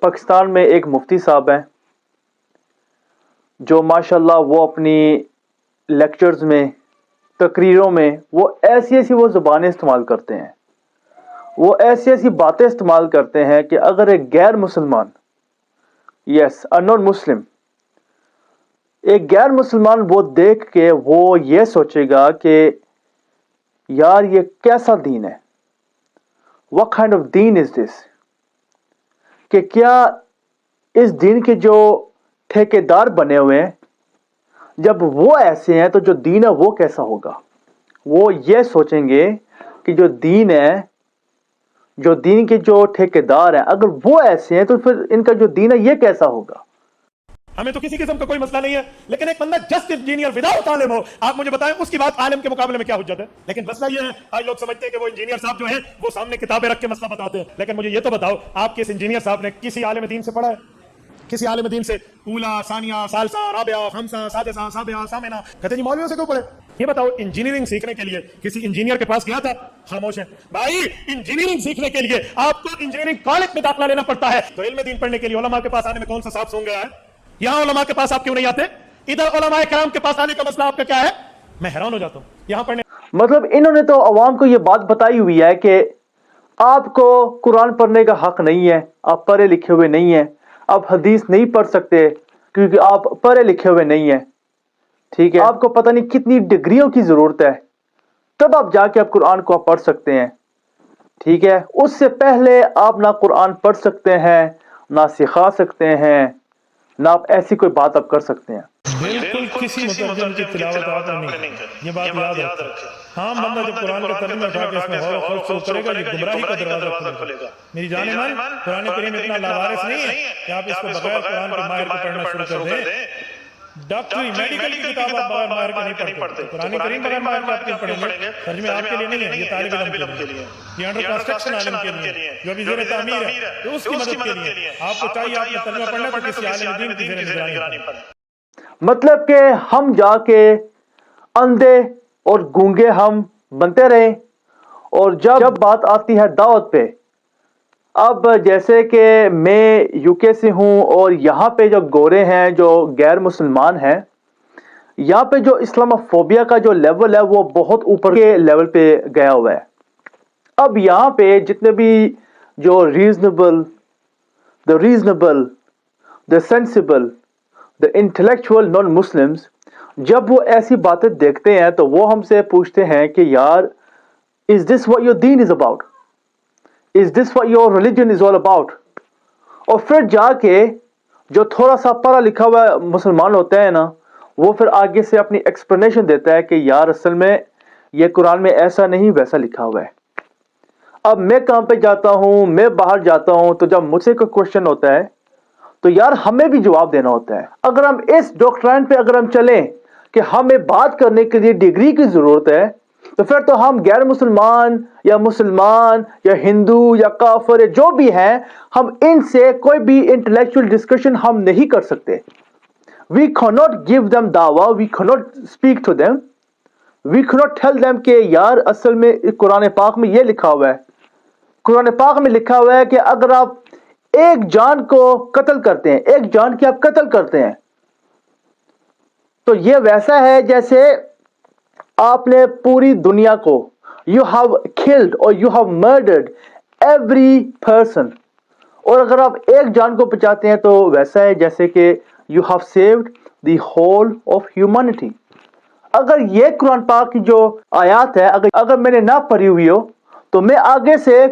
پاکستان میں ایک مفتی صاحب ہیں جو ماشاءاللہ وہ اپنی لیکچرز میں، تقریروں میں وہ ایسی وہ زبانیں استعمال کرتے ہیں، وہ ایسی باتیں استعمال کرتے ہیں کہ اگر ایک غیر مسلمان، یس ا نان مسلم، ایک غیر مسلمان وہ دیکھ کے وہ یہ سوچے گا کہ یار یہ کیسا دین ہے، what kind of then is this، کہ کیا اس دین کے جو ٹھیکیدار بنے ہوئے ہیں جب وہ ایسے ہیں تو جو دین ہے وہ کیسا ہوگا۔ وہ یہ سوچیں گے کہ جو دین ہے، جو دین کے جو ٹھیکیدار ہیں، اگر وہ ایسے ہیں تو پھر ان کا جو دین ہے یہ کیسا ہوگا۔ ہمیں تو کسی قسم کا کوئی مسئلہ نہیں ہے، لیکن ایک بندہ جسٹ انجینئر وداؤٹ عالم ہو، آپ مجھے بتائیں اس کی بات عالم کے مقابلے میں کیا حجت ہے؟ لیکن مسئلہ یہ ہے، آج لوگ سمجھتے ہیں کہ وہ انجینئر صاحب جو ہیں وہ سامنے کتابیں رکھ کے مسئلہ بتاتے ہیں، لیکن مجھے یہ تو بتاؤ آپ کے اس انجینئر صاحب نے کسی عالم دین سے پڑھا ہے؟ کسی عالم دین سے اولا، ثانیہ، ثالثہ، رابعہ، خمسہ، سادسہ، سابعہ، ثامنہ، کہتے جی مولویوں سے کیوں پڑھے؟ یہ بتاؤ انجینئرنگ سیکھنے کے لیے کسی انجینئر کے پاس گیا تھا؟ خاموش ہے بھائی، انجینئرنگ سیکھنے کے لیے آپ کو انجینئرنگ کالج میں داخلہ لینا پڑتا ہے، تو علم دین پڑھنے کے لیے علماء کے پاس آنے میں کون سا صاحب سونگ گیا ہے؟ یہاں علماء کے پاس آپ کیوں نہیں آتے؟ ادھر علماء کرام کے پاس آنے کا مسئلہ آپ کا کیا ہے؟ میں حیران ہو جاتا ہوں یہاں پڑھنے۔ مطلب انہوں نے تو عوام کو یہ بات بتائی ہوئی ہے کہ آپ کو قرآن پڑھنے کا حق نہیں ہے، آپ پڑھے لکھے ہوئے نہیں ہیں، آپ حدیث نہیں پڑھ سکتے کیونکہ آپ پڑھے لکھے ہوئے نہیں ہیں، ٹھیک ہے، آپ کو پتہ نہیں کتنی ڈگریوں کی ضرورت ہے تب آپ جا کے آپ قرآن کو آپ پڑھ سکتے ہیں، ٹھیک ہے، اس سے پہلے آپ نہ قرآن پڑھ سکتے ہیں، نہ سکھا سکتے ہیں، نہ آپ ایسی کوئی بات آپ کر سکتے ہیں۔ بالکل کسی مترجم کی تلاوت آپ نے نہیں کی، یہ بات یاد رکھیں۔ عام بندہ جب قرآن کا ترجمہ اٹھا کے اس میں غور و خوض شروع کرے گا یہ گمراہی کا دروازہ کھلے گا۔ میری جان من، قرآن کریم اتنا لاوارث نہیں ہے کہ آپ اس کو بغیر قرآن کے ماہر کو پڑھنا شروع کر دیں۔ ڈاکٹری میڈیکل کی کتاب آپ بغیر ماہر کے نہیں پڑھتے، قرآن کریم بغیر ماہر کے آپ کیوں پڑھیں گے؟ ترجمے آپ کے لیے نہیں ہے، یہ طالب علم کے لیے، یہ انڈر کنسٹرکشن عالم کے لیے، جو ابھی زیر تعمیر ہے تو اس کی مدد کے لیے آپ کو چاہیے آپ نے ترجمہ پڑھنا تو کسی عالم دین کی زیر نگرانی پڑھیں۔ مطلب کہ ہم جا کے اندھے اور گونگے ہم بنتے رہے، اور جب بات آتی ہے دعوت پہ، اب جیسے کہ میں یو کے سے ہوں اور یہاں پہ جو گورے ہیں جو غیر مسلمان ہیں، یہاں پہ جو اسلاموفوبیا کا جو لیول ہے وہ بہت اوپر کے لیول پہ گیا ہوا ہے۔ اب یہاں پہ جتنے بھی جو reasonable, the sensible, the intellectual non Muslims, جب وہ ایسی باتیں دیکھتے ہیں تو وہ ہم سے پوچھتے ہیں کہ یار از دس what your دین is about, is this what your religion is all about۔ اور پھر جا کے جو تھوڑا سا پڑھا لکھا ہوا مسلمان ہوتا ہے نا، وہ پھر آگے سے اپنی ایکسپلینیشن دیتا ہے کہ یار اصل میں یہ قرآن میں ایسا نہیں ویسا لکھا ہوا ہے۔ اب میں کام پہ جاتا ہوں، میں باہر جاتا ہوں، تو جب مجھ سے کوئی کوشچن ہوتا ہے تو یار ہمیں بھی جواب دینا ہوتا ہے۔ اگر ہم اس ڈاکٹرائن پہ اگر ہم چلیں کہ ہمیں بات کرنے کے لیے ڈگری کی ضرورت ہے، تو پھر تو ہم غیر مسلمان یا ہندو یا کافر یا جو بھی ہیں، ہم ان سے کوئی بھی انٹلیکچوئل ڈسکشن ہم نہیں کر سکتے۔ We cannot give them دعویٰ، we cannot speak to them، we cannot tell them کہ یار اصل میں قرآن پاک میں یہ لکھا ہوا ہے، قرآن پاک میں لکھا ہوا ہے کہ اگر آپ ایک جان کو قتل کرتے ہیں، ایک جان کی آپ قتل کرتے ہیں، تو یہ ویسا ہے جیسے آپ نے پوری دنیا کو you have killed or you have murdered every person، اور اگر آپ ایک جان کو بچاتے ہیں تو ویسا ہے جیسے کہ you have saved the whole of humanity۔ اگر یہ قرآن پاک کی جو آیات ہے اگر میں نے نہ پڑھی ہوئی ہو تو میں آگے سے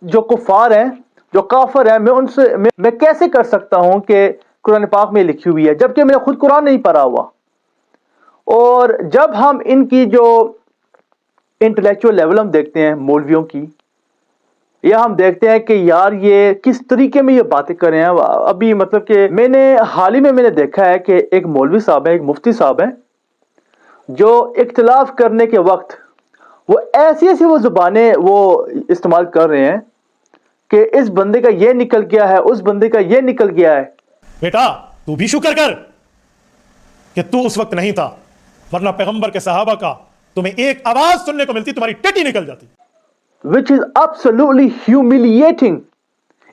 جو کفار ہیں، جو کافر ہیں، میں ان سے میں کیسے کر سکتا ہوں کہ قرآن پاک میں لکھی ہوئی ہے جبکہ میں نے خود قرآن نہیں پڑھا ہوا۔ اور جب ہم ان کی جو انٹلیکچوئل لیول ہم دیکھتے ہیں مولویوں کی، یا ہم دیکھتے ہیں کہ یار یہ کس طریقے میں یہ باتیں کر رہے ہیں، ابھی مطلب کہ میں نے حال ہی میں نے دیکھا ہے کہ ایک مولوی صاحب ہے، ایک مفتی صاحب ہیں، جو اختلاف کرنے کے وقت وہ ایسی وہ زبانیں وہ استعمال کر رہے ہیں کہ اس بندے کا یہ نکل گیا ہے، اس بندے کا یہ نکل گیا ہے۔ بیٹا تو بھی شکر کر کہ تو اس وقت نہیں تھا، ورنہ پیغمبر کے صحابہ کا تمہیں ایک آواز سننے کو ملتی تمہاری ٹٹی نکل جاتی۔ which is absolutely humiliating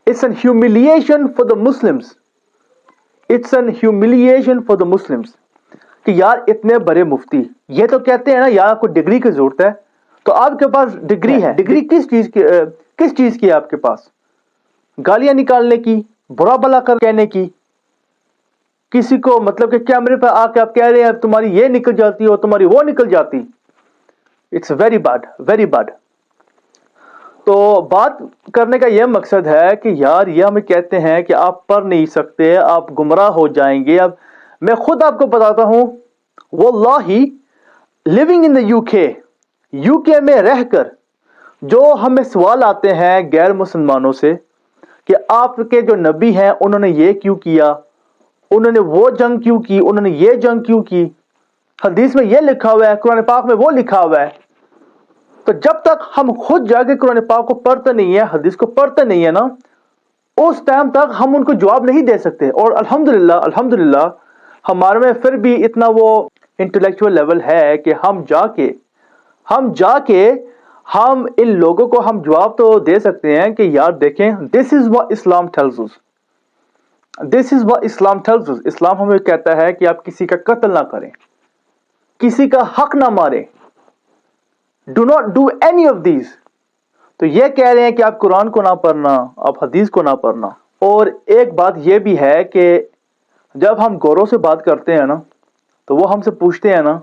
It's an humiliation for the Muslims. It's an humiliation for the Muslims. کہ یار اتنے بڑے مفتی یہ تو کہتے ہیں نا یار آپ کو ڈگری کی ضرورت ہے، تو آپ کے پاس ڈگری ہے، ڈگری کس چیز کی ہے آپ کے پاس؟ گالیاں نکالنے کی، برا بلا کر کہنے کی، کسی کو مطلب کہ کیمرے پہ آ کے آپ کہہ رہے ہیں تمہاری یہ نکل جاتی اور تمہاری وہ نکل جاتی. It's very bad, very bad. تو بات کرنے کا یہ مقصد ہے کہ یار یہ ہمیں کہتے ہیں کہ آپ پڑھ نہیں سکتے، آپ گمراہ ہو جائیں گے. اب میں خود آپ کو بتاتا ہوں، واللہ لیونگ ان دا یو کے میں رہ کر جو ہمیں سوال آتے ہیں غیر مسلمانوں سے کہ آپ کے جو نبی ہیں انہوں نے یہ کیوں کیا، انہوں نے وہ جنگ کیوں کی، انہوں نے یہ جنگ کیوں کی، حدیث میں یہ لکھا ہوا ہے، قرآن پاک میں وہ لکھا ہوا ہے. تو جب تک ہم خود جا کے قرآن پاک کو پڑھتے نہیں ہیں، حدیث کو پڑھتے نہیں ہیں نا، اس ٹائم تک ہم ان کو جواب نہیں دے سکتے. اور الحمدللہ ہمارے میں پھر بھی اتنا وہ انٹلیکچوئل لیول ہے کہ ہم جا کے ہم ان لوگوں کو ہم جواب تو دے سکتے ہیں کہ یار دیکھیں دس از what Islam tells us. This is what Islam tells us. اسلام ہمیں کہتا ہے کہ آپ کسی کا قتل نہ کریں، کسی کا حق نہ ماریں. Do not do any of these. تو یہ کہہ رہے ہیں کہ آپ قرآن کو نہ پڑھنا، آپ حدیث کو نہ پڑھنا. اور ایک بات یہ بھی ہے کہ جب ہم گوروں سے بات کرتے ہیں نا تو وہ ہم سے پوچھتے ہیں نا،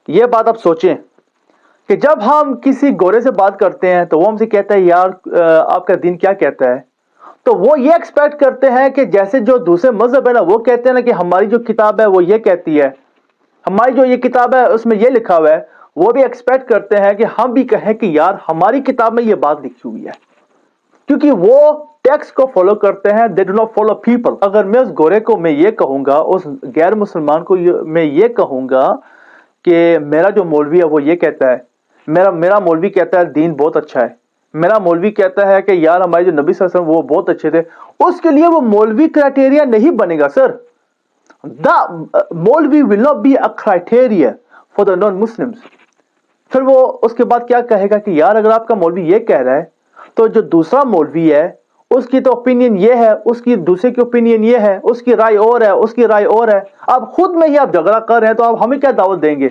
یہ بات آپ سوچیں کہ جب ہم کسی گورے سے بات کرتے ہیں تو وہ ہم سے کہتا ہے یار آپ کا دین کیا کہتا ہے، تو وہ یہ ایکسپیکٹ کرتے ہیں کہ جیسے جو دوسرے مذہب ہے نا وہ کہتے ہیں نا کہ ہماری جو کتاب ہے وہ یہ کہتی ہے، ہماری جو یہ کتاب ہے اس میں یہ لکھا ہوا ہے، وہ بھی ایکسپیکٹ کرتے ہیں کہ ہم بھی کہیں کہ یار ہماری کتاب میں یہ بات لکھی ہوئی ہے، کیونکہ وہ ٹیکسٹ کو فالو کرتے ہیں. they do not follow people. اگر میں اس گورے کو میں یہ کہوں گا، اس غیر مسلمان کو میں یہ کہوں گا کہ میرا جو مولوی ہے وہ یہ کہتا ہے، میرا مولوی کہتا ہے دین بہت اچھا ہے، میرا مولوی کہتا ہے کہ یار ہمارے جو نبی صلی اللہ علیہ وسلم وہ بہت اچھے تھے، اس کے لیے وہ مولوی کرائٹیریا نہیں بنے گا سر. مولوی will not be a criteria for the non-Muslims. پھر وہ اس کے بعد کیا کہے گا کہ یار اگر آپ کا مولوی یہ کہہ رہا ہے تو جو دوسرا مولوی ہے اس کی تو اوپینین یہ ہے، اس کی دوسرے کی اوپینین یہ ہے، اس کی رائے اور ہے، اس کی رائے اور ہے. آپ خود میں ہی آپ جھگڑا کر رہے ہیں تو آپ ہمیں کیا دعوت دیں گے؟